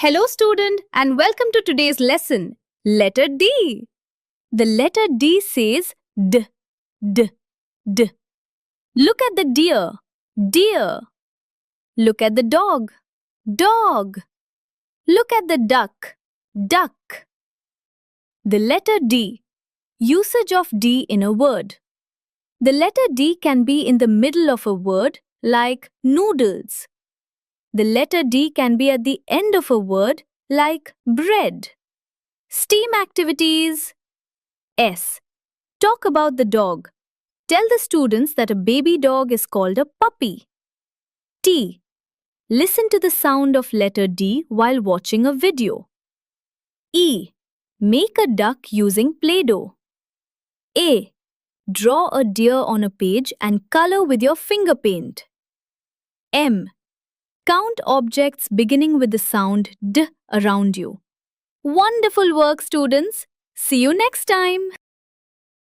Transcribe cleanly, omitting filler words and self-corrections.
Hello student and welcome to today's lesson. Letter D. The letter D says D, D, D. Look at the deer, deer. Look at the dog, dog. Look at the duck, duck. The letter D. Usage of D in a word. The letter D can be in the middle of a word like noodles. The letter D can be at the end of a word like bread. STEAM activities. S. Talk about the dog. Tell the students that a baby dog is called a puppy. T. Listen to the sound of letter D while watching a video. E. Make a duck using Play-Doh. A. Draw a deer on a page and color with your finger paint. M. Count objects beginning with the sound D around you. Wonderful work, students! See you next time!